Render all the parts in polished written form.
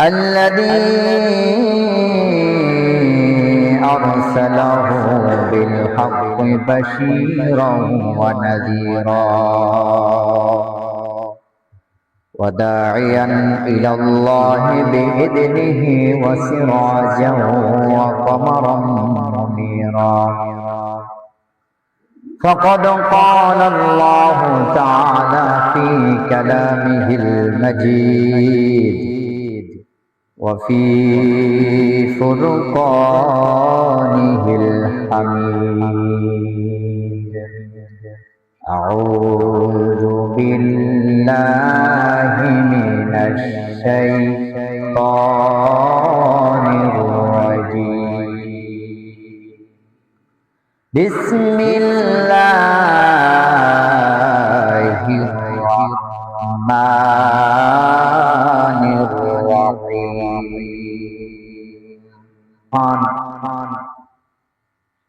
الذي أرسله بالحق بشيرا ونذيرا وداعيا إلى الله بإذنه وسراجا وقمرا منيرا فقد قال الله تعالى في كلامه المجيد وفي فرقانه الحميد أعوذ بالله من الشيطان الرجيم بسم الله الرحمن الرحيم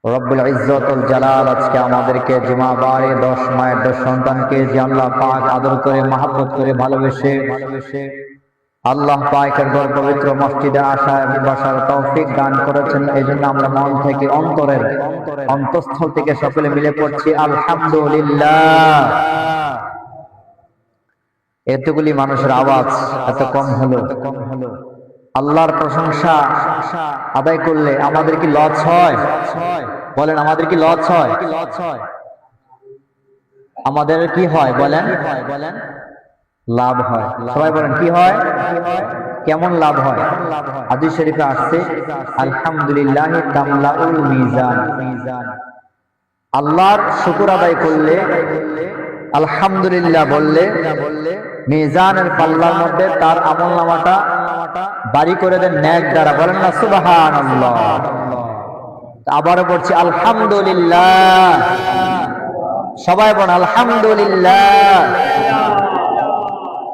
রব্বুল ইজ্জতুল জালাল আজকে আমাদেরকে জুমাবারে 10 মায়ের 10 সন্তানকে যে আল্লাহ পাক আদর করে মহব্বত করে ভালোবেসে আল্লাহ পাকের ঘর পবিত্র মসজিদে আসা এবং বসার তৌফিক দান করেছেন। এজন্য আমরা মন থেকে অন্তরের অন্তঃস্থল থেকে সকলে মিলে পড়ছি আলহামদুলিল্লাহ। এতগুলি মানুষের আওয়াজ এত কম হলো। আল্লাহর প্রশংসা আদায় করলে আমাদের কি লস হয়? বলেন, আমাদের কি লস হয়? আমাদের কি হয় বলেন? লাভ হয়। সবাই বলেন কি হয়? কেমন লাভ হয়? হাদিস শরীফে আসছে আলহামদুলিল্লাহি তামলাউল মিজান। আল্লাহর শুকর আদায় করলে, আলহামদুলিল্লাহ বললে মিজানের পাল্লার মধ্যে তার আমলনামাটা বাড়ি করে দেন নেক দ্বারা। বলেন না সুবহানাল্লাহ। আবারও পড়ছি আলহামদুলিল্লাহ। সবাই বলেন আলহামদুলিল্লাহ।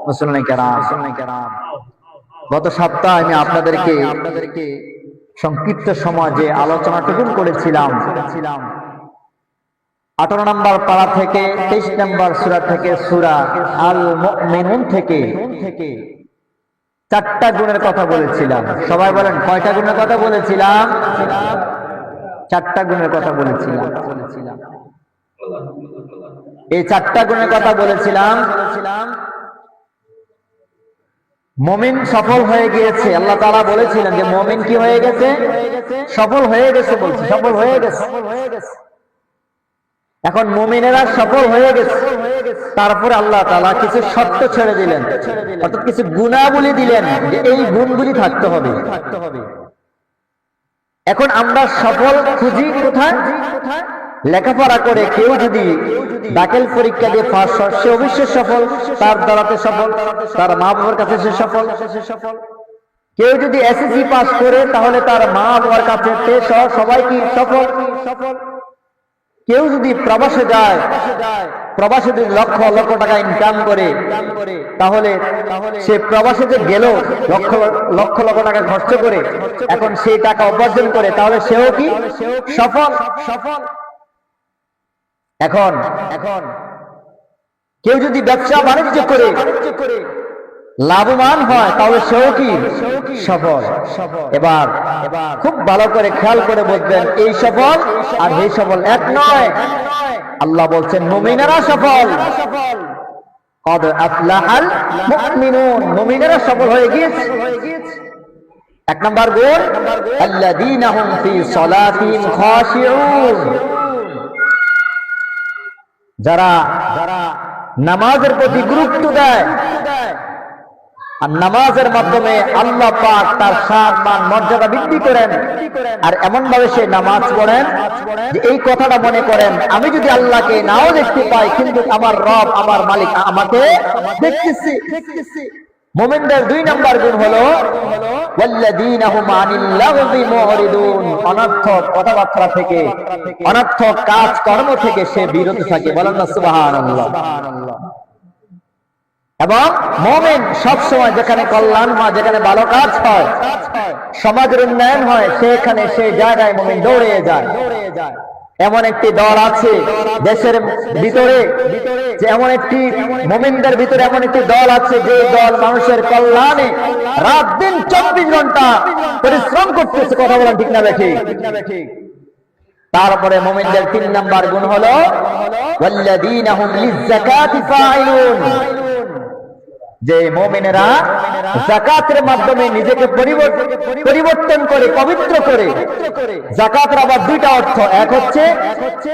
মুসলিম কেরাম, গত সপ্তাহে আমি আপনাদেরকে সংক্ষিপ্ত সময় যে আলোচনাটুকু করেছিলাম 18 নম্বর পারা থেকে 23 নম্বর সূরা থেকে সূরা আল মুমিনুন থেকে 4টা গুণের কথা বলেছিলাম। সবাই বলেন কয়টা গুণের কথা বলেছিলাম? 4টা গুণের কথা বলেছিলাম। এই 4টা গুণের কথা বলেছিলাম। মুমিন সফল হয়ে গিয়েছে। আল্লাহ তাআলা বলেছিলেন যে মুমিন কি হয়ে গেছে? সফল হয়ে গেছে। বলছি সফল হয়ে গেছে। এখন মুমিনেরা সফল হয়ে গেছে, তারপরে আল্লাহ তাআলা কিছু শর্ত ছেড়ে দিলেন, অর্থাৎ কিছু গুণাবলী দিলেন যে এই গুণগুলি থাকতে হবে। এখন আমরা সফল খুঁজি কোথায়? লেখাপড়া করে কেউ যদি দাখিল পরীক্ষা দিয়ে পাস হয় সে অবশ্যই সফল, তার দ্বারাতে সফল, তার মা বাবার কাছে সে সফল। কেউ যদি এসএসসি পাস করে তাহলে তার মা বাবার কাছে সবাই কি সফল। কেউ যদি প্রবাসে যায়, প্রবাসে যদি লক্ষ লক্ষ টাকা ইনকাম করে তাহলে সে প্রবাসে যে গেল লক্ষ লক্ষ টাকা খরচ করে, এখন সেই টাকা উপার্জন করে, তাহলে সেও কি সফল। এখন কেউ যদি ব্যবসা বাণিজ্য করে লাভবান হয় তাহলে সেও কি সফল। এবার খুব ভালো করে খেয়াল করে বুঝবেন, এই সফল আর এই সফল এক নয়। আল্লাহ বলছেন মুমিনেরা সফল। কদ আফলাহাল মুমিনুন, মুমিনেরা সফল হয়ে গিয়েছে। 1 নম্বর গুণ আল্লাযীনা হুম ফি সালাতিহিম খাশিউন, যারা নামাজের প্রতি গুরুত্ব দেয় আর নামাজের মাধ্যমে আল্লাহ পাক তার সম্মান মর্যাদা বৃদ্ধি করেন। আর এমন ভাবে সে নামাজ পড়েন যে এই কথাটা মনে করেন, আমি যদি আল্লাহকে নাও দেখতে পাই কিন্তু আমার রব, আমার মালিক আমাকে দেখতেছে। মুমিনদের 2 নম্বর গুণ হলো ওয়াল্লাযীনা হুম আনিল লাগবি মুরিদুন, অনর্থক কথাবার্তা থেকে, অনর্থক কাজ কর্ম থেকে সে বিরত থাকে। বলেন না সুবহানাল্লাহ। এবং মুমিন সব সময় যেখানে কল্যাণ হয়, যেখানে ভালো কাজ হয়, সমাজের উন্নয়ন হয়, সেখানে সেই জায়গায় মুমিন দৌড়ে যায়। এমন একটি দল আছে দেশের ভিতরে, যে এমন একটি মুমিনদের ভিতরে এমন একটি দল আছে যে দল মানুষের কল্যাণে রাত দিন 24 ঘন্টা পরিশ্রম করতেছে। কথা বলেন ঠিক না বেঠিক? তারপরে মুমিনদের 3 নাম্বার গুণ হলো ওয়াল্লাযীনা হুম লিয-যাকাতি ফাঈলুন, যে মুমিনেরা যাকাতের মাধ্যমে নিজেকে পরিবর্তন করে, পবিত্র করে। যাকাতের আবার 2টা অর্থ, এক হচ্ছে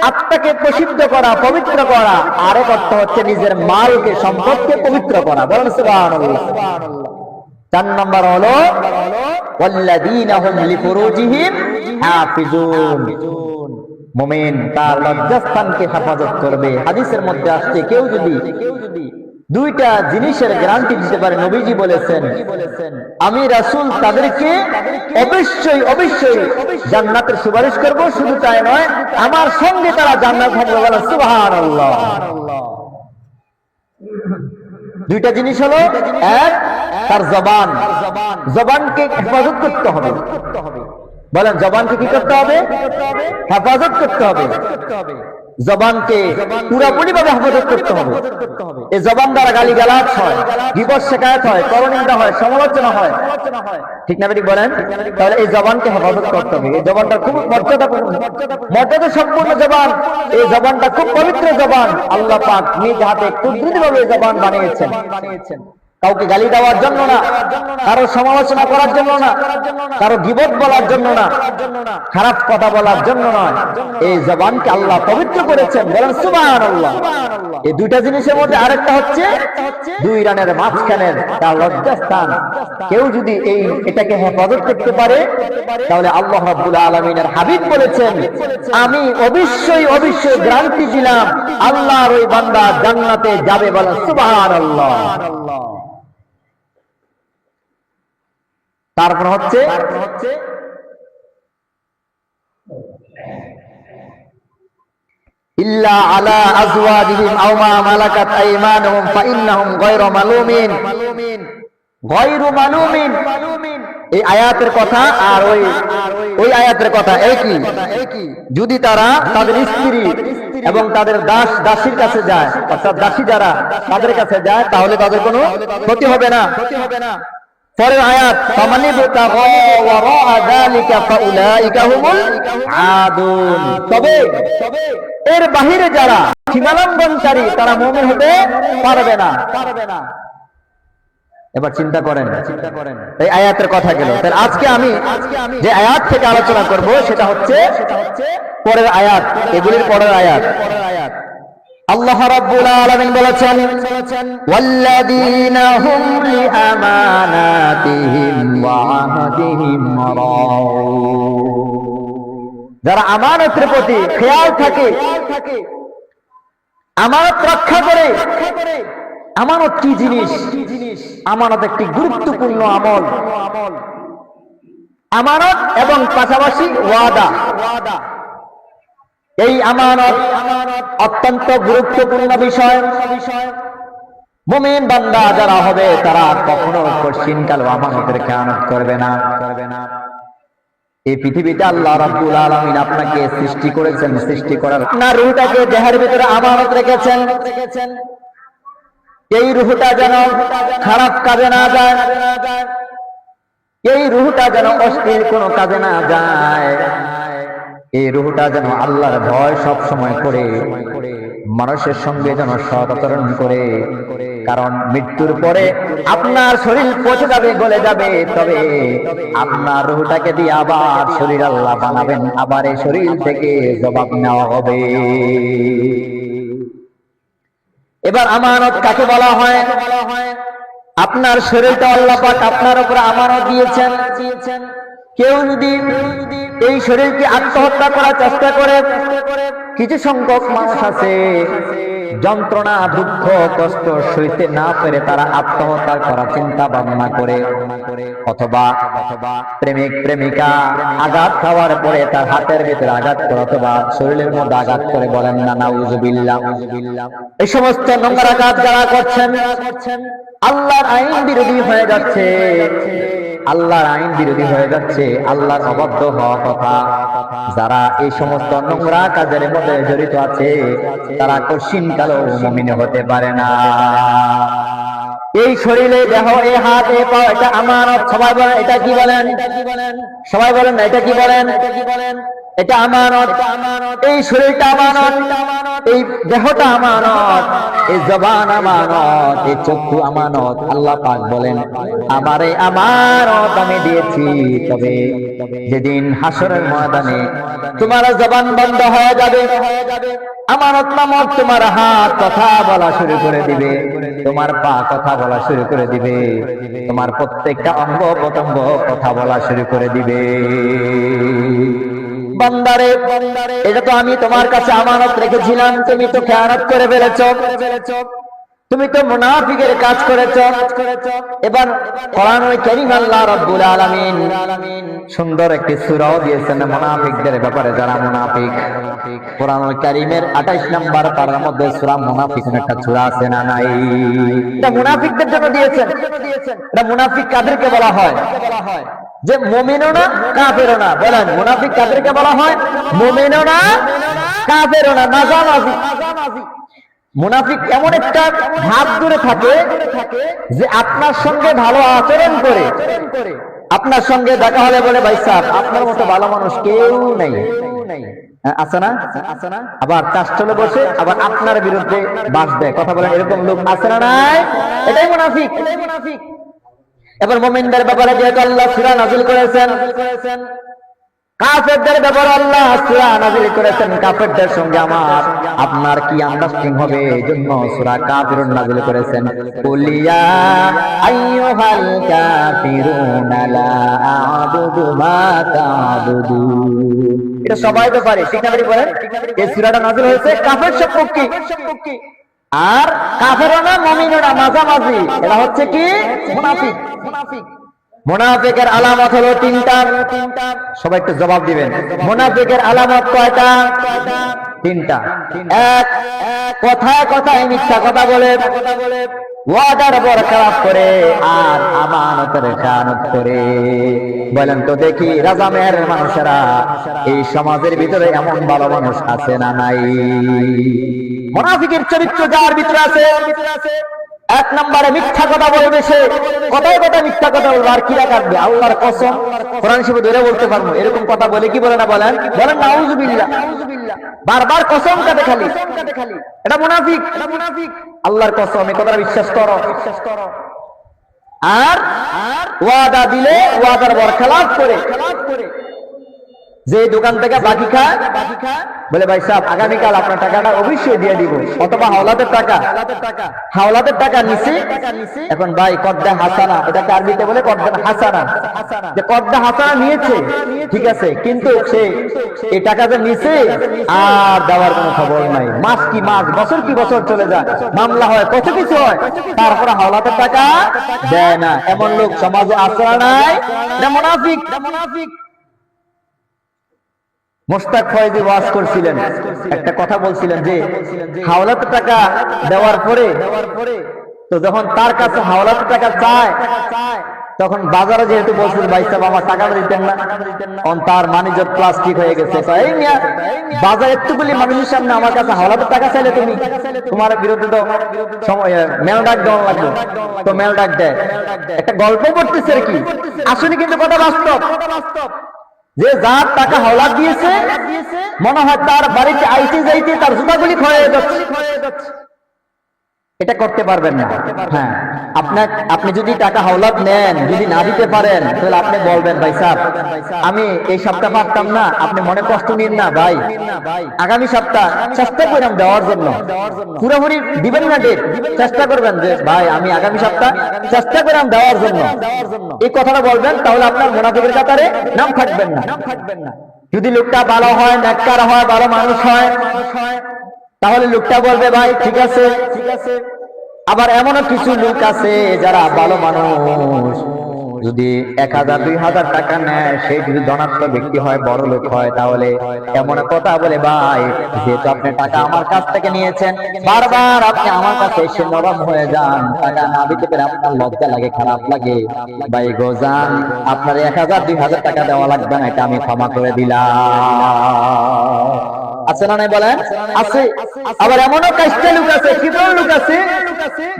আত্মাকে প্রসিদ্ধ করা, পবিত্র করা, আরেক অর্থ হচ্ছে নিজের মালকে, সম্পদকে পবিত্র করা। বলেন সুবহানাল্লাহ। 4 নাম্বার হলো ওয়াল্লাযীনা হুম লিফুরুজিহিম হাফিজুন, মুমিন তার লজ্জাস্থানকে হেফাজত করবে। হাদিসের মধ্যে আসছে কেউ যদি 2টা জিনিসের গ্যারান্টি দিতে পারে, নবীজি বলেছেন আমি রাসূল তাদেরকে অবশ্যই অবশ্যই জান্নাতের সুপারিশ করব। শুধু তাই নয়, আমার সঙ্গে তারা জান্নাত থাকবে। বলেন সুবহানাল্লাহ। 2টা জিনিস হলো, এক তার জবান, জবানকে হেফাজত করতে হবে। বলেন জবানকে কি করতে হবে? হেফাজত করতে হবে। জবানকে পুরোপুরি ভাবে হেফাজত করতে হবে। এই জবান দ্বারা গালিগালাজ হয়, গীবত শিকায়ত হয়, পরনিন্দা হয়, সমালোচনা হয়, ঠিক না ঠিক বলেন? তাহলে এই জবানকে হেফাজত করতে হবে। এই জবানটা খুব মর্যাদা সম্পূর্ণ জবান। এই জবানটা খুব পবিত্র জবান। আল্লাহ পাক নিজ হাতে কুদরতি ভাবে এই জবান বানিয়েছেন। কাউকে গালি দেওয়ার জন্য না, কারো সমালোচনা করার জন্য না, কারো গীবত বলার জন্য না, খারাপ কথা বলার জন্য নয়। এই জবানকে আল্লাহ পবিত্র করেছেন। বলেন সুবহানাল্লাহ। এই 2টা জিনিসের মধ্যে আরেকটা হচ্ছে 2 রানের মাঝখানের তার লজ্জাস্থান। কেউ যদি এটাকে হেফাজত করতে পারে, তাহলে আল্লাহ রাব্বুল আলামিনের হাবিব বলেছেন আমি অবশ্যই অবশ্যই গ্যারান্টি দিলাম আল্লাহর ওই বান্দা জান্নাতে যাবে। বলেন সুবহানাল্লাহ। তারপর হচ্ছে ইল্লা আলা আজওয়াজিহিম আও মা মালাকাত আইমানুহুম ফাইন্নাহুম গায়রু মালুমিন। গায়রু মালুমিন, এই আয়াতের কথা আর ওই আয়াতের কথা একই। যদি তারা তাদের স্ত্রী এবং তাদের দাসীর কাছে যায়, অর্থাৎ দাসী যারা তাদের কাছে যায়, তাহলে তাদের কোনো ক্ষতি হবে না। পরের আয়াত ফামানি বিতাগা ওয়ারা যালিকা ফাউলাইকা হুমুল আদুন, তবে এর বাহিরে যারা সীমালঙ্ঘনকারী তারা মুমিন হতে পারবে না। এবার চিন্তা করেন এই আয়াতের কথা গেল। তাহলে আজকে আমি যে আয়াত থেকে আলোচনা করব সেটা হচ্ছে পরের আয়াত, এগুলির পরের আয়াত। আল্লাহ রাব্বুল আলামিন বলেছেন ওয়াল্লাযীনা হুম লিআমানাতিহিম ওয়া আহদিহিম রাউন, যারা আমানতের প্রতি খেয়াল থাকে, আমানত রক্ষা করে। আমানত কি জিনিস? আমানত একটি গুরুত্বপূর্ণ আমল। আমানত এবং পাশাপাশি ওয়াদা, এই আমানত অত্যন্ত গুরুত্বপূর্ণ বিষয়। মুমিন বান্দা যারা হবে তারা কখনো কঠিনকাল আমানতের খেয়ানত করবে না। এই পৃথিবীতে আল্লাহ রাব্বুল আলামিন আপনাকে সৃষ্টি করেছেন, সৃষ্টি করার না রূহটাকে দেহের ভিতরে আমানত রেখেছেন। এই রূহটা যেন খারাপ কাজে না যায়, এই রূহটা যেন অশ্লীল কোনো কাজে না যায়, এই রূহটা যেন আল্লাহর ভয় সব সময় করে মানুষের সঙ্গে যেন সৎ আচরণ করে। কারণ মৃত্যুর পরে আপনার শরীর পচে যাবে, গলে যাবে, তবে আপনার রূহটাকে দিয়ে আবার শরীর আল্লাহ বানাবেন, আবার এই শরীর থেকে জবাব নেওয়া হবে। এবার আমানত কাকে বলা হয়? আপনার শরীরটা আল্লাহ পাক আপনার উপর আমানত দিয়েছেন। কেউ যদি এই শরীরকে আত্মহত্যা করার চেষ্টা করে, কিছু সংখ্যক মানুষ আছে যন্ত্রণা, দুঃখ, কষ্ট সইতে না পেরে তারা আত্মহত্যা করার চিন্তা ভাবনা করে, অথবা প্রেমিক প্রেমিকা আঘাত খাওয়ার পরে তার হাতের ভিতরে আঘাত করে অথবা শরীরের মধ্যে আঘাত করে, বলেন না নাউযুবিল্লাহ। এই সমস্ত নোংরা কাজ যারা করছেন আল্লাহর আইন বিরোধী হয়ে যাচ্ছে। আল্লাহর আইন বিরোধী হয়ে যাচ্ছে, আল্লাহর অবাধ্য হওয়া কথা। যারা এই সমস্ত নোংরা কাজের মধ্যে জড়িত আছে তারা কঠিন কালো মুমিন হতে পারে না। এই শরীরে দেহ, এই হাত, এই পা, এটা আমানত। সবাই বলেন এটা কি বলেন? সবাই বলেন না এটা কি বলেন? এটা আমানত। এই শরীরটা আমানত, এই দেহটা আমানত, এই জবান আমানত, এই চক্ষু আমানত। আল্লাহ পাক বলেন আমার এই আমানত আমি দিয়েছি, তবে যেদিন হাসরের ময়দানে তোমার জবান বন্ধ হয়ে যাবে, আমানত নামক তোমার হাত কথা বলা শুরু করে দিবে, তোমার পা কথা বলা শুরু করে দিবে, তোমার প্রত্যেকটা অঙ্গ প্রত্যঙ্গ কথা বলা শুরু করে দিবে। বান্দারে, এটা তো আমি তোমার কাছে আমানত রেখেছিলাম, তুমি তো খেয়ানত করে ফেলেছো, তুমি তো মুনাফিকের কাজ করেছো। এবার কোরআনুল কারীম আল্লাহ রাব্বুল আলামিন সুন্দর একটি সূরাও দিয়েছেন মুনাফিকদের ব্যাপারে, যারা মুনাফিক। কোরআনুল কারীমের 28 নম্বর পারার মধ্যে সূরা মুনাফিকুন একটা সূরা আছে না নাই? এটা মুনাফিকদের জন্য দিয়েছেন। এটা মুনাফিক কাদেরকে বলা হয়? যে মুমিনও না কাফেরও না। বলেন মুনাফিক কাদেরকে বলা হয়? মুমিনও না কাফেরও না, মাঝামাঝি। মুনাফিক এমন একটা ভাব দূরে থাকে যে আপনার সঙ্গে ভালো আচরণ করে, আপনার সঙ্গে দেখা হলে বলে ভাই সাহেব আপনার মতো ভালো মানুষ কেউ নেই, আছে না? আবার কাস্টলে বসে আবার আপনার বিরুদ্ধে বাস দেয়, কথা বলেন এরকম লোক আছে না নাই? এটাই মুনাফিক। এবার মুমিনদের ব্যাপারে যেহেতু আল্লাহ সূরা নাযিল করেছেন, কাফেরদের ব্যাপারে আল্লাহ সূরা নাযিল করেছেন, কাফেরদের সঙ্গে আমার আপনার কি আন্ডারস্ট্যান্ডিং হবে এজন্য সূরা কাফিরুন নাযিল করেছেন। কুলিয়া আইয়ুহাল কাফিরুনা লা আ'বুদু মা তা'বুদুন। এটা সবাই তো পারে, ঠিক না? বলেন এই সূরাটা নাযিল হয়েছে কাফের সম্পর্কে, আর কাফেরও না মুমিনও না, মাঝামাঝি। এটা হচ্ছে কি? মুনাফিক। মুনাফিকের আলামত হলো তিনটা। সবাই একটু জবাব দিবেন। মুনাফিকের আলামত কয়টা? তিনটা। এক, কথায় কথায় মিথ্যা কথা বলে, ওয়াদার বরখেলাপ করে, আর আমানতের খেয়ানত করে। বলেন তো দেখি রাজা মেহের মানুষেরা এই সমাজের ভিতরে এমন ভালো মানুষ আছে না নাই? মুনাফিকের চরিত্র যার ভিতরে আছে, এক নম্বরে মিথ্যা কথা বলবে সে, কথায় কথায় মিথ্যা কথা বলবে, আর কিরা কাটবে আল্লাহর কসম কোরআন শরীফে ধরে বলতে পারবো এরকম কথা বলে কি বলে না? বলেন নাউযুবিল্লাহ। বারবার কসম কাটে খালি, এটা মুনাফিক। আল্লাহর কসম এই কথাটা বিশ্বাস করো। আর ওয়াদা দিলে ওয়াদার বরখেলাপ করে, যে দোকান থেকে বাকি খায় বলে ভাই সাহেব আগামীকাল আপনার টাকাটা অবশ্যই দিয়ে দিব, অথবা হাওলাতের টাকা নিছে, এখন ভাই কদ্দা হাসানা, এটাকে আরবিতে বলে কদ্দা হাসানা, যে কদ্দা হাসানা নিয়েছে ঠিক আছে, কিন্তু সে এই টাকা যে নিছে আর দেওয়ার কোনো খবর নাই। মাস কি মাস, বছর কি বছর চলে যায়, মামলা হয়, কত কিছু হয়, তারপরে হাওলাতের টাকা দেয় না। এমন লোক সমাজে আছে না নাই? এটা মুনাফিক। মোস্তাক ফয়েজি ওয়াজ করছিলেন, একটা কথা বলছিলেন যে হাওলাতের টাকা দেওয়ার পরে তো যখন তার কাছে হাওলাতের টাকা চায়, তখন বাজারে যেহেতু বলছিল ভাই সাহেব আমার টাকাটা দিতেন না, তখন তার মানিজ্য প্লাস্টিক হয়ে গেছে। এই মিয়া বাজার একটুগুলি মানুষের সামনে আমার কাছে হাওলাতের টাকা চাইলে তুমি তোমার বিরুদ্ধে তো মেল ডাক দেওয়া লাগবে, তো মেল ডাক দেয়। একটা গল্প করতেছে আর কি, আসলে কিন্তু কথা বাস্তব। যে যার টাকা হাওলাত দিয়েছে মনে হয় তার বাড়িতে আইতে যাইতে তার জুতাগুলি ক্ষয় হয়ে যাচ্ছে। এটা করতে পারবেন না। হ্যাঁ, আপনি যদি টাকা হাওলাত নেন, যদি না দিতে পারেন, তাহলে আপনি বলবেন ভাই সাহেব আমি এই সপ্তাহ পারতাম না, আপনি মনে কষ্ট নিন না ভাই, আগামী সপ্তাহ চেষ্টা করলাম দেওয়ার জন্য। পুরোপুরি দিবেন না ডেট, চেষ্টা করবেন যে ভাই আমি আগামী সপ্তাহ চেষ্টা করলাম দেওয়ার জন্য, এই কথাটা বলবেন, তাহলে আপনার মুনাফিকের কাতারে নাম থাকবেন না। যদি লোকটা ভালো হয়, নেককার হয়, ভালো মানুষ হয়, তাহলে লোকটা বলবে ভাই ঠিক আছে। আবার এমনও কিছু লোক আছে যারা ভালো মানুষ যদি 1000 2000 টাকা নেয়, সেই যদি ধনাত্ম ব্যক্তি হয়, বড় লোক হয়, তাহলে এমন কথা বলে, ভাই যেহেতু আপনি টাকা আমার কাছ থেকে নিয়েছেন, বারবার আপনি আমার কাছে এসে নরম হয়ে যান, টাকা না দিতে পেরে আপনার লজ্জা লাগে, খারাপ লাগে, ভাই গো যান, আপনার 1000 2000 টাকা দেওয়া লাগবে না, এটা আমি ক্ষমা করে দিলাম। আছে না নাই বলেন? আছে। আবার এমনও কাজটা লোক আছে, কি ধরনের লোক আছে,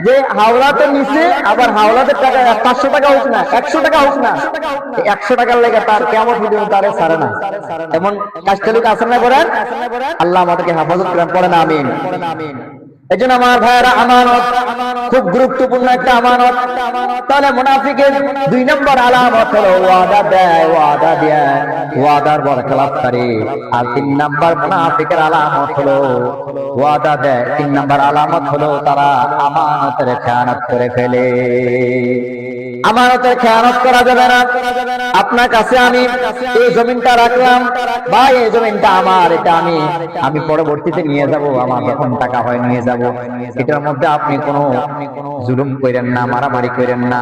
যে হাওলাতে নিচে, আবার হাওলাতে টাকা 500 টাকা হোক না, 100 টাকা হোক না, 100 টাকার লেগে তার কেমন ভিডিও তারে ছাড়ে না। এমন কাজটা লোক আছে না? বলেন, আল্লাহ আমাদেরকে হেফাজত করেন, পড়েন আমিন। এই জন্য আমার ভাইয়েরা, আমানত খুব গুরুত্বপূর্ণ একটা আমানত। তাহলে মুনাফিকের 2 নম্বর আলামত হলো ওয়াদা দেয়, ওয়াদা দেয়, ওয়াদার বরখেলাপকারী। আর 3 নম্বর মুনাফিকের আলামত হলো ওয়াদা দেয়, 3 নম্বর আলামত হলো তারা আমানতের খেয়ানত করে ফেলে। আমানতের খেয়ানত করা যাবে না। আপনার কাছে আমি এই জমিনটা রাখলাম, ভাই এই জমিনটা আমার, এটা আমি পরবর্তীতে নিয়ে যাব, আমার যখন টাকা হয় নিয়ে যাব। এটার মধ্যে আপনি কোনো জুলুম করেন না, মারামারি করেন না,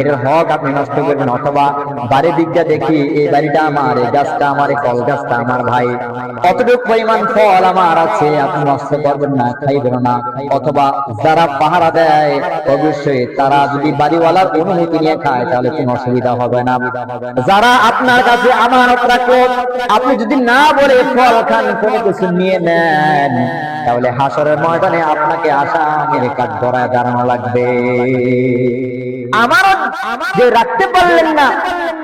এটার হক আপনি নষ্ট করবেন। অথবা বাড়ির দিকটা দেখি, এই বাড়িটা আমার, এই গাছটা আমার, এই ফল গাছটা আমার, ভাই অতটুকু পরিমাণ ফল আমার আছে, আপনি নষ্ট করবেন না, খাইবেন না। অথবা যারা পাহারা দেয়, অবশ্যই তারা যদি বাড়িওয়ালার অনুমতি নিয়ে খায়, তাহলে কোনো অসুবিধা হবে না। যারা আপনার কাছে আমানত রাখলো, আপনি যদি না বলে ফল খান, কোনো কিছু নিয়ে নেন, তাহলে হাসরের ময়দানে আপনাকে আসামির কাঠগড়ায় দাঁড়ানো লাগবে। আমানত যে রাখতে পারলেন না,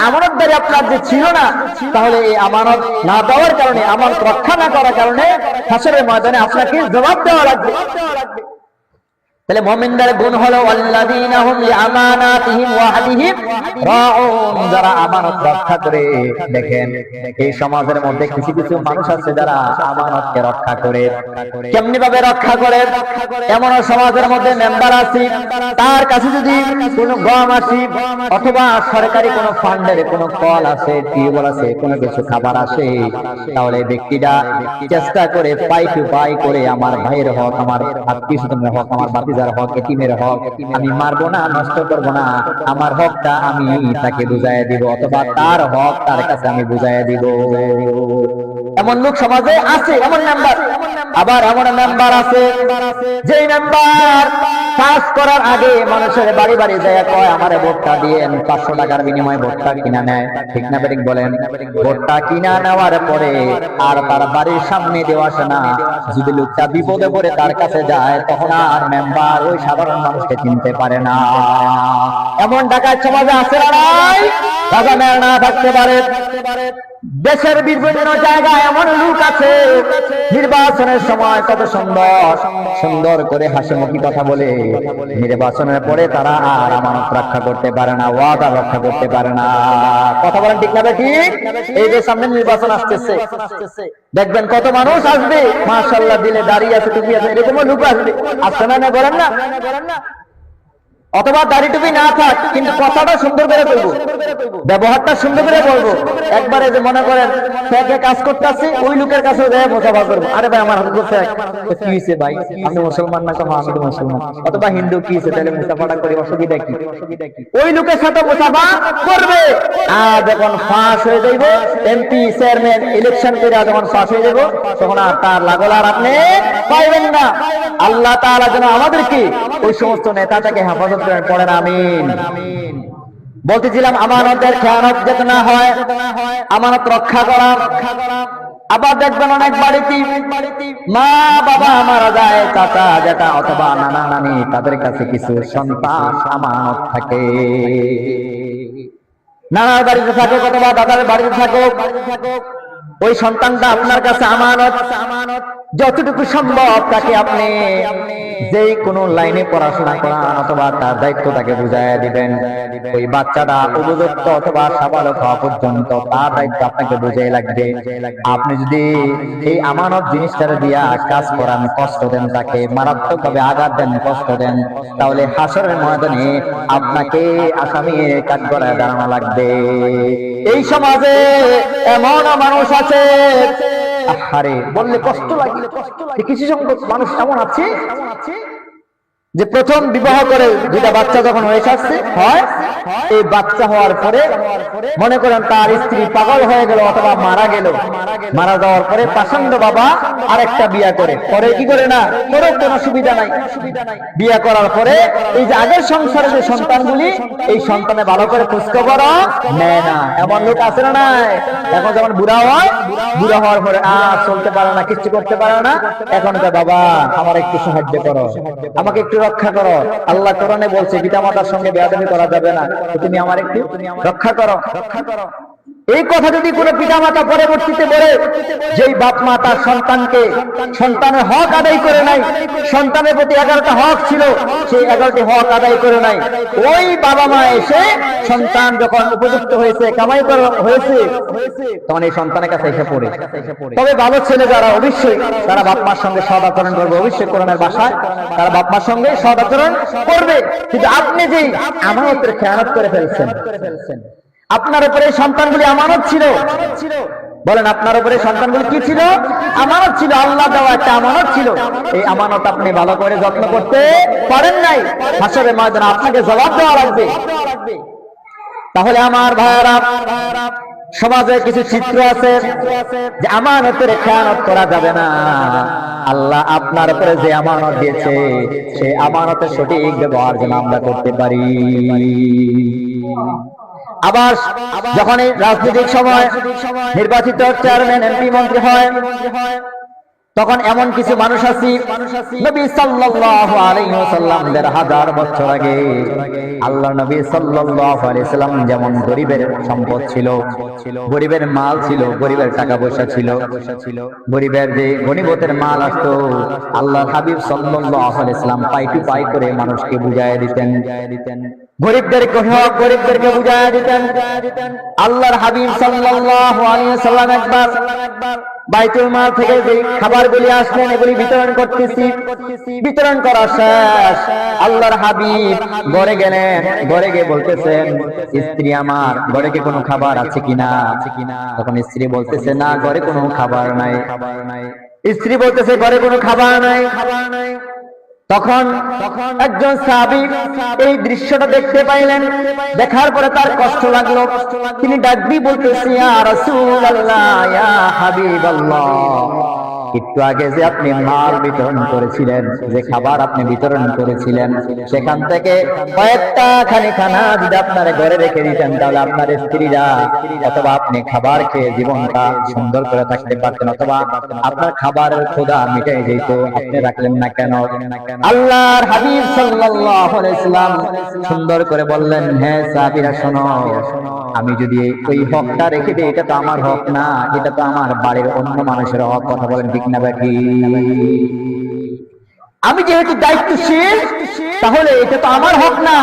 আমানতদারি আপনার যে ছিল না, তাহলে এই আমানত না দেওয়ার কারণে, আমানত রক্ষা না করার কারণে হাসরের ময়দানে আপনাকে জবাব দেওয়া লাগবে। তাহলে মুমিনদের গুণ হলো আল্লাযীনা হুম লিআমানাতিহিম ওয়া আহদিহিম রাউন, যারা আমানত রক্ষা করে। দেখেন এই সমাজের মধ্যে কিছু কিছু মানুষ আছে যারা আমানতকে রক্ষা করে। কেমনি ভাবে রক্ষা করে? এমন সমাজের মধ্যে মেম্বার আছে, তার কাছে যদি কোনো গম আসে অথবা সরকারি কোনো ফান্ডের কোনো কল আছে, টিউবওয়েল আছে, কোনো কিছু খাবার আসে, তাহলে ব্যক্তিটা চেষ্টা করে পাই টু পাই করে আমার ভাইয়ের হক, আমার আত্মীয়স্বজনের হক, আমার বাতিজার হক, এতিমের হক আমি মারবো না, নষ্ট করবো না, আমার হকটা আমি তাকে বুঝাইয়া দিব, অথবা তার হক তার কাছে আমি বুঝাইয়া দিব। এমন লোক সমাজে আছে, এমন মেম্বার। আবার এমন মেম্বার আছে যে মেম্বার কাজ করার আগে মানুষের বাড়ি বাড়ি যায় কয় আমারে ভোটটা দিয়েন, 500 টাকার বিনিময়ে ভোটটা কিনা নেয়। ঠিক না বেঠিক বলেন? ভোটটা কিনা নেওয়ার পরে আর তার বাড়ির সামনে দেওয়া আসে না। যদি লোকটা বিপদে পড়ে তার কাছে যায়, তখন আর মেম্বার ওই সাধারণ মানুষকে চিনতে পারে না। এমন ডাকাত সমাজে আছে না নাই? রাজা মেল না থাকতে পারে। দেশের বিভিন্ন জায়গায় এমন লোক আছে, নির্বাচনের সময় কত সুন্দর সুন্দর করে হাসিমুখে কথা বলে, নির্বাচনের পরে তারা আর আমানত রক্ষা করতে পারে না, ওয়াদা রক্ষা করতে পারে না। কথা বলেন ঠিক না ঠিক? এই যে সামনে নির্বাচন আসতেছে, দেখবেন কত মানুষ আসবে, মাশাআল্লাহ দিলে দাঁড়িয়ে আছে, টুপি আছে, এরকম লোক আসবে। আসছে না? বলেন না? অথবা দাড়ি টুপি না থাক, কিন্তু কথাটা সুন্দর করে বলবো, ব্যবহারটা সুন্দর করে বলবো। একবারে যে মনে করেন ফেকে কাজ করতেছে, ওই লোকের কাছে মুসাফা করবো, আরে ভাই আমার হাতে ফেক, কি হয়েছে ভাই, আপনি মুসলমান না? কম আমি তো মুসলমান। অথবা হিন্দু, কি হয়েছে, তাহলে মুসাফাটা করি, অসুবিধা কি? ওই লোকের সাথে মুসাফা করবে। আর যখন ফাঁস হয়ে যাইব, এমপি চেয়ারম্যান ইলেকশন করে যখন ফাঁস হয়ে যাব, তখন আর তার লাগল আর আপনি পাইবেন না। আল্লাহ তাআলা যেন আমাদেরকে ওই সমস্ত নেতা থেকে হেফাজত করেন, পড়েন আমিন। বলতেছিলাম আমানতের খেয়ানত যাতে না হয়, আমানত রক্ষা করা। আবার দেখবেন অনেক বাড়িতে মা বাবা মারা যায়, চাচা জ্যাঠা অথবা নানা নানি, তাদের কাছে কিছু সন্তান আমানত থাকে। নানার বাড়িতে থাকুক অথবা দাদার বাড়িতে থাকুক, ওই সন্তানটা আপনার কাছে আমানত। যতটুকু সম্ভব তাকে আপনি যেই কোনো লাইনে পড়াশোনা করান অথবা তার দায়িত্ব তাকে বুঝাইয়া দিবেন। ওই বাচ্চাটা উপযুক্ত অথবা সাবালক হওয়া পর্যন্ত তার দায়িত্ব আপনাকে বুঝাই লাগবে। আপনি যদি এই আমানত জিনিসটার দিয়া কাজ করান, কষ্ট দেন, তাকে মারাত্মক ভাবে আঘাত দেন, কষ্ট দেন, তাহলে হাসরের ময়দানে আপনাকে আসামির কাঠগড়ায় দাঁড়ানো লাগবে। এই সমাজে এমন মানুষ আছে, আরে বললে কষ্ট লাগে, কিছু সংখ্যক মানুষ এমন আছে যে প্রথম বিবাহ করে দুইটা বাচ্চা যখন হয়ে আসছে হয়, এই বাচ্চা হওয়ার পরে মনে করেন তার স্ত্রী পাগল হয়ে গেল অথবা মারা গেল, মারা যাওয়ার পরে পাষণ্ড বাবা আরেকটা বিয়া করে, পরে কি করে না করে কোনো সুবিধা নাই, বিয়া করার পরে এই যে আগের সংসারে যে সন্তানগুলি, এই সন্তানে ভালো করে খোঁজখবর নেয় না। এমন লোক আছে না নাই? এখন যখন বুড়া হয়, বুড়া হওয়ার পরে আর চলতে পারে না, কিছু করতে পারে না, এখন বাবা আমার একটু সাহায্য করো, আমাকে একটু রক্ষা করো, আল্লাহ কোরআনে বলছে পিতামাতার সঙ্গে বেয়াদবি করা যাবে না, তুমি আমার একটু রক্ষা করো। এই কথা যদি কোনো পিতামাতা পরবর্তীতে বলে, যেই বাপ মা তার সন্তানকে সন্তানের হক আদায় করে নাই, সন্তানের প্রতি 11টা হক ছিল, সেই 11টি হক আদায় করে নাই, ওই বাবা মা এসে সন্তান যখন উপযুক্ত হয়েছে, কামাই করা হয়েছে, তখন এই সন্তানের কাছে এসে পড়ে। তবে ভালো ছেলে যারা, অবশ্যই তারা বাপ মার সঙ্গে সদ আচরণ করবে, অবশ্যই কোরআনের ভাষায় তারা বাপ মার সঙ্গে সদ আচরণ করবে। কিন্তু আপনি যে আমানতের খেয়ানত করে ফেলছেন, আপনার উপরে সন্তানগুলি আমানত ছিল, বলেন আপনার উপরে সন্তানগুলি কি ছিল? আমানত ছিল, আল্লাহ দেওয়া একটা আমানত ছিল। এই আমানত আপনি ভালো করে যত্ন করতে পারেন নাই, হাসরের ময়দানে আপনাকে জবাব দেওয়া লাগবে। তাহলে আমার ভাইয়েরা, সমাজে কিছু চিত্র আছে যে আমানতের খেয়ানত করা যাবে না। আল্লাহ আপনার উপরে যে আমানত দিয়েছে, সেই আমানতের সঠিক ব্যবহার যেন আমরা করতে পারি। আবার যখন এই রাজনৈতিক সময় নির্বাচিত চেয়ারম্যান এমপি মন্ত্রী হয়, তখন এমন কিছু মানুষ আছি, নবী সাল্লাল্লাহু আলাইহি ওয়াসাল্লাম 1000 বছর আগে আল্লাহর নবী সাল্লাল্লাহু আলাইহি ওয়াসাল্লাম যেমন গরিবের সম্পদ ছিল, গরিবের মাল ছিল, গরিবের টাকা পয়সা ছিল, গরিবের যে গনিমতের মাল আসতো, আল্লাহর হাবিব সাল্লাল্লাহু আলাইহি ওয়াসাল্লাম পাই টু পাই করে মানুষকে বুঝাইয়া দিতেন, গরিবদেরকে হক গরিবদেরকে বুঝাইয়া দিতেন। আল্লাহর হাবিব সাল্লাল্লাহু আলাইহি ওয়াসাল্লাম একবার বাইতুল মাল থেকে যে খাবারগুলি আসলেন, এগুলি বিতরণ করতেছি, বিতরণ করা শেষ, আল্লাহর হাবিব ঘরে গেলেন, ঘরে গিয়ে বলতেছেন, স্ত্রী আমার, ঘরে কি কোনো খাবার আছে কিনা? তখন স্ত্রী বলতেছে, না, ঘরে কোনো খাবার নাই। স্ত্রী বলতেছে, ঘরে কোনো খাবার নাই। তখন একজন সাহাবী এই দৃশ্যটা দেখতে পাইলেন, দেখার পরে তার কষ্ট লাগলো, তিনি ডাক দিয়ে বলতেছে, ইয়া রাসূলুল্লাহ, ইয়া হাবিবাল্লাহ, একটু আগে যে আপনি মাল বিতরণ করেছিলেন, যে খাবার আপনি বিতরণ করেছিলেন, সেখান থেকে কয়েকটা খানি খানা যদি আপনার ঘরে রেখে দিতেন, তাহলে আপনার স্ত্রীরা অথবা আপনি খাবার খেয়ে জীবনটা সুন্দর করে থাকতে পারতেন, অথবা আপনার খাবারের ক্ষুধা মিটে যেত, আপনি রাখলেন না কেন? আল্লাহর হাবিব সাল্লাল্লাহু আলাইহি ওয়াসাল্লাম সুন্দর করে বললেন, হ্যাঁ সাহাবীরা শোনো, আমি যদি ওই হকটা রেখে দিই, এটা তো আমার হক না, এটা তো আমার বাড়ির অন্য মানুষের হক। কথা বলেন ঠিক না বাকি? আমি যেহেতু দায়িত্বশীল, তাহলে এটা তো আমার হক না,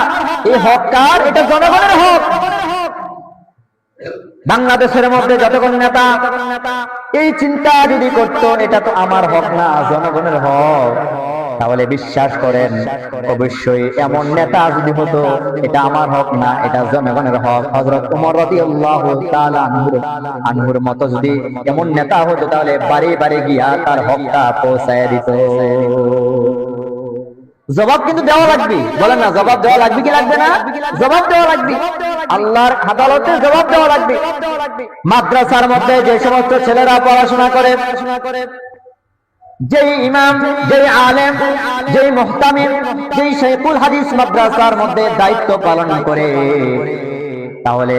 এই হক কার? এটা জনগণের হক। বাংলাদেশের মধ্যে যতক্ষণ নেতা এই চিন্তা যদি করত, এটা তো আমার হক না, জনগণের হক, তাহলে বিশ্বাস করেন অবশ্যই এমন নেতা যদি হতো, এটা আমার হক না, এটা জনগণের হক, হযরত ওমর রাদিয়াল্লাহু তাআলা আনহুর মতো যদি এমন নেতা হতো, তাহলে বাড়ি বাড়ি গিয়া তার হকটা পৌঁছায় দিত। জবাব কিন্তু দেওয়া লাগবে, বলেন না, জবাব দেওয়া লাগবে কি লাগবে না? জবাব দেওয়া লাগবে, আল্লাহর আদালতে জবাব দেওয়া লাগবে। মাদ্রাসার মধ্যে যে সমস্ত ছেলেরা পড়াশোনা করে, যেই ইমাম, যেই আলেম, যেই মুহতামিম, যেই শাইখুল হাদিস মাদ্রাসার মধ্যে দায়িত্ব পালন করে, তাহলে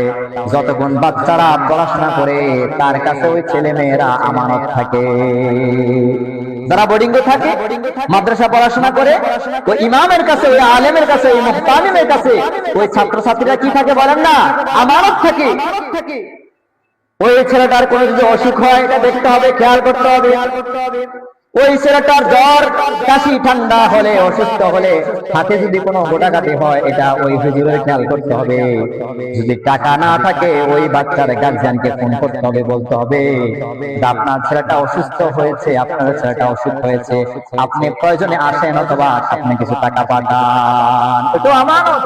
যতক্ষণ বাচ্চারা পড়াশোনা করে, তার কাছে ওই ছেলে মেয়েরা আমানত থাকে। যারা বোর্ডিং এ থাকে, মাদ্রাসা পড়াশোনা করে, ওই ইমামের কাছে, ওই আলেমের কাছে, ওই মুহতামিমের কাছে ওই ছাত্রছাত্রীরা কি থাকে বলেন না? আমানত থাকে। ওই ছেলেটার কোনো যদি অসুখ হয়, এটা দেখতে হবে, খেয়াল করতে হবে। ওই ছেলেটার জ্বর, কাশি, ঠান্ডা হলে, অসুস্থ হলে, হাতে যদি কোনো গোটাকাটি হয়, এটা ওই হুজুরের খেয়াল করতে হবে। যদি টাকা না থাকে, ওই বাচ্চার গার্জিয়ানকে ফোন করতে হবে, বলতে হবে আপনার ছেলেটা অসুস্থ হয়েছে, আপনার ছেলেটা অসুখ হয়েছে, আপনি প্রয়োজনে আসেন, অথবা আপনি কিছু টাকা পাঠান। এটা আমানত।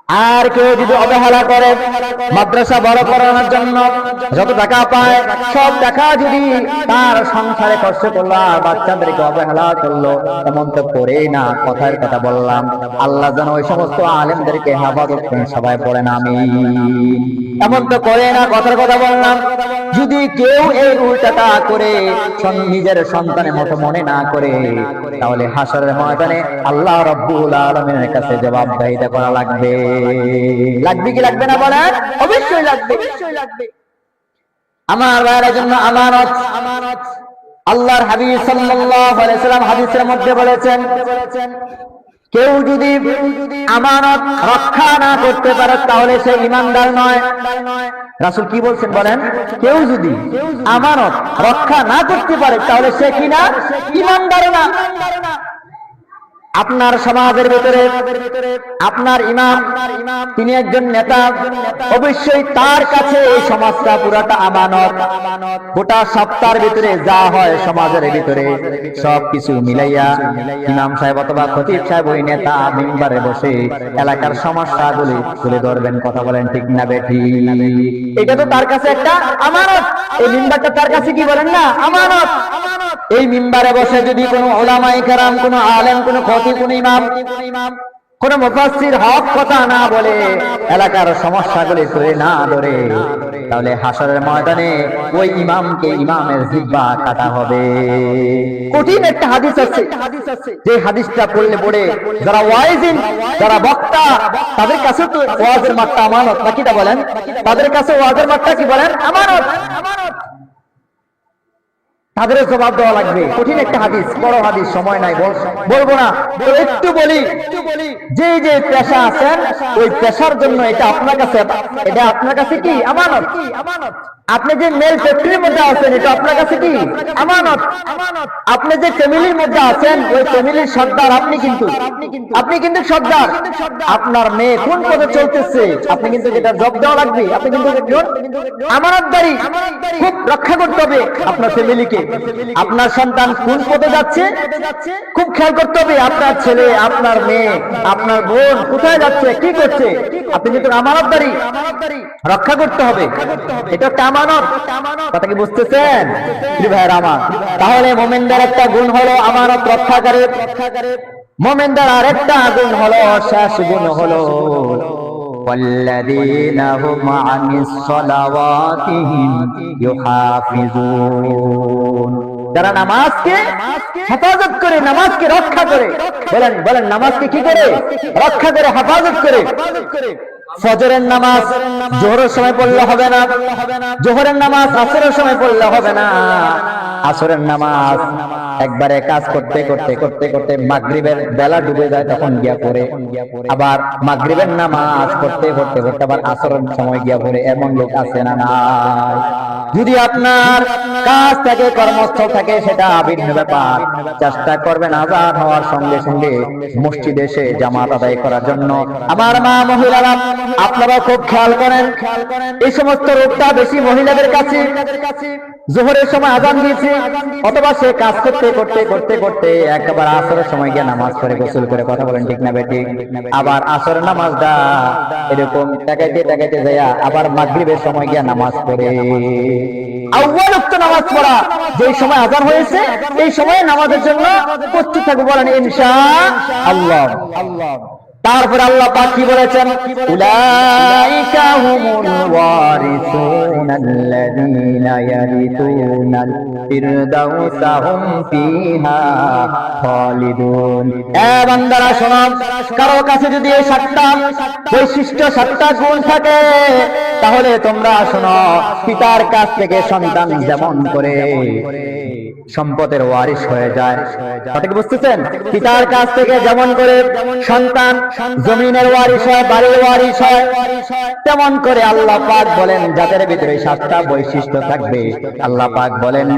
আর কেউ যদি অবহেলা করে মাদ্রাসা বড় করানোর জন্য যত টাকা পায় সব টাকা যদি তার সংসারে খরচ করলো আর বাচ্চাদেরকে অবহেলা করলো, এমন তো করেই না। কথার কথা বললাম, আল্লাহ যেন ওই সমস্ত আলেমদেরকে হেফাজত করেন, সবাই পড়েন আমিন। এমন তো করে না, কথার কথা বললাম। যদি কেউ এই উল্টাটা করে নিজের সন্তানের মতো মনে না করে, তাহলে হাসরের ময়দানে আল্লাহ রাব্বুল আলামিনের কাছে জবাবদিহিতা করা লাগবে। লাগবে কি লাগবে না বলেন? অবশ্যই লাগবে। আমার ভাইয়ের জন্য আমানত। আল্লাহর হাবিব সাল্লাল্লাহু আলাইহি সাল্লাম হাদিসের মধ্যে বলেছেন, কেউ যদি আমানত রক্ষা না করতে পারে তাহলে সে ঈমানদার নয়। রাসূল কি বলছেন বলেন? কেউ যদি আমানত রক্ষা না করতে পারে তাহলে সে কি না? ঈমানদার না। আপনার সমাজের ভিতরে আপনার ইমাম, তিনি একজন নেতা, অবশ্যই তার কাছে এই সমাজটা পুরাটা আমানত। গোটা সপ্তাহের ভিতরে যা হয় সমাজের ভিতরে সবকিছু মিলাইয়া ইমাম সাহেব অথবা খতিব সাহেব ওই নেতা মিম্বারে বসে এলাকার সমস্যাগুলি তুলে ধরবেন। কথা বলেন ঠিক না বেঠিক? এটা তো তার কাছে একটা আমানত। এই মিম্বারটা তার কাছে কি বলেন না? আমানত। এই মিম্বারে বসে যদি কোনো উলামায়ে কেরাম, কোনো আলেম, কোনো খতিব, কোনো ইমাম, কোনো মুফাসসির হক কথা না বলে, এলাকার সমস্যাগুলি তুলে না ধরে, তাহলে হাসরের ময়দানে ওই ইমামকে ইমামের জিহ্বা কাটা হবে। কঠিন একটা হাদিস আছে, যে হাদিসটা পড়লে পড়ে যারা ওয়াইজিন, যারা বক্তা, তাদের কাছে তো ওয়াজের মাঠটা আমানত, নাকি তা বলেন? তাদের কাছে ওয়াজের মাঠটা কি বলেন? আমানত। তাদের জবাব দেওয়া লাগবে। কঠিন একটা হাদিস, বড় হাদিস, সময় নাই বলবো না, তো একটু বলি। যে যে পেশা আছেন ওই পেশার জন্য এটা আপনার কাছে কি? আমানত। আপনি যে মেল ফ্যাক্টরির মধ্যে আছেন এটা আপনার কাছে কি? আমানত। আপনি যে ফ্যামিলির মধ্যে আছেন ওই ফ্যামিলির সর্দার আপনি কিন্তু সর্দার। আপনার মেয়ে কোন পথে চলতেছে আপনি কিন্তু এটা জব দেওয়া লাগবে। আপনি কিন্তু একজন আমানতদারি, খুব রক্ষা করতে হবে আপনার ফ্যামিলিকে। আপনার সন্তান কোন পথে যাচ্ছে খুব খেয়াল করতে হবে। আপনার ছেলে, আপনার মেয়ে, আপনার বোন কোথায় যাচ্ছে, কি করছে, আপনি কিন্তু আমানতদারি, রক্ষা করতে হবে। এটা একটা আমানত। কথা কি বুঝতেছেন ভাইয়েরা আমার? তাহলে মুমিনদের একটা গুণ হলো আমানত রক্ষাকারী। মুমিনদের আরেকটা গুণ হলো, শেষ গুণ হলো والذين هم عن صلواتهم يحافظون। যারা নামাজকে হেফাজত করে, নামাজকে রক্ষা করে। বলেন নামাজকে কি করে? রক্ষা করে, হেফাজত করে। ফজরের নামাজ জোহরের সময় পড়লে হবে না, জোহরের নামাজ আসরের সময় পড়লে হবে না, আসরের নামাজ একবারে কাজ করতে করতে করতে করতে মাগরিবের বেলা ডুবে যায় তখন গিয়া পড়ে, আবার মাগরিবের নামাজ করতে করতে করতে আবার আসরের সময় গিয়া পড়ে। এমন লোক আছে না নাই? যদি আপনার কাজ থাকে, কর্মস্থল থাকে, সেটা ভিন্ন ব্যাপার। চেষ্টা করবেন আযান হওয়ার সঙ্গে সঙ্গে মসজিদে এসে জামাত আদায় করার জন্য। আমার মা মহিলারা, আপনারা খুব খেয়াল করেন, এই সমস্ত রোগটা বেশি মহিলাদের কাছে। জোহরের সময় আযান দিয়েছে, অথবা সে কাজ করতে করতে করতে করতে একবার আসরের সময় গিয়ে নামাজ পড়ে, গোসল করে। কথা বলেন ঠিক না বেঠিক? আবার আসরের নামাজটা এরকম টাকাইতে যাইয়া আবার মাগরিবের সময় গিয়ে নামাজ পড়ে। আউয়াল ওয়াক্ত নামাজ পড়া, যে সময় আযান হয়েছে এই সময়ে নামাজের জন্য প্রস্তুত থাকবো। বলেন ইনশাআল্লাহ। তারপর আল্লাহ পাক কি বলেছেন? উলাইকা হুমুল ওয়ারিসুনাল্লাযীনা ইয়ারিসুনাল ফিরদাউসা হুম ফিহা খালিদুন। এ বান্দারা শোনো, কারো কাছে যদি এই সাতটা বৈশিষ্ট্য, সাতটা গুণ থাকে, তাহলে তোমরা শোনো, পিতার কাছ থেকে সন্তান যেমন করে সম্পদের ওয়ারিস হয়ে যায়। কথা কি বুঝতেছেন? পিতার কাছ থেকে যেমন করে সন্তান জমিনের ওয়ারিস হয়, বাড়ির ওয়ারিস হয়, তেমন করে আল্লাহ পাক বলেন যাদের ভিতরে সাতটা বৈশিষ্ট্য থাকবে, আল্লাহ পাক বলেন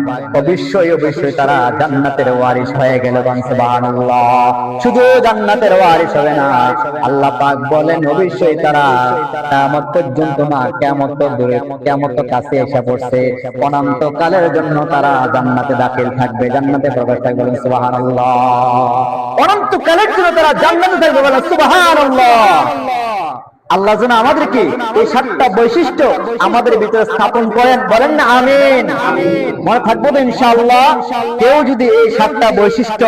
অবশ্যই অবশ্যই তারা জান্নাতের ওয়ারিস হয়ে গেল। সুবহানাল্লাহ। শুধু জান্নাতের ওয়ারিস হবে না, আল্লাহ পাক বলেন অবশ্যই তারা কিয়ামত পর্যন্ত না, কিয়ামত কাছে এসে পড়ছে, অনন্তকালের জন্য তারা জান্নাতে দাখিল থাকবে, জান্নাতে প্রবেশ করবে। বলেন সুবহানাল্লাহ। অনন্তকালের জন্য তারা জান্নাতে থাকবে। বলেন সুবহানাল্লাহ। আল্লাহ যেন আমাদেরকে এই 7টা বৈশিষ্ট্য আমাদের ভিতরে স্থাপন করেন, বলেন না আমিন। মনে থাকবো তো ইনশাআল্লাহ। কেউ যদি এই 7টা বৈশিষ্ট্য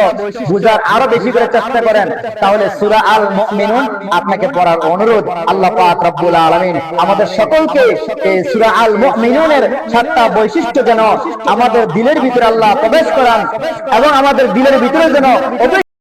বুঝার আরো বেশি করে চেষ্টা করেন, তাহলে সূরা আল মুমিনুন আপনাকে পড়ার অনুরোধ। আল্লাহ পাক রব্বুল আলামিন আমাদের সকলকে এই সূরা আল মুমিনুনের 7টা বৈশিষ্ট্য যেন আমাদের দিলের ভিতরে আল্লাহ প্রবেশ করান, এবং আমাদের দিলের ভিতরে যেন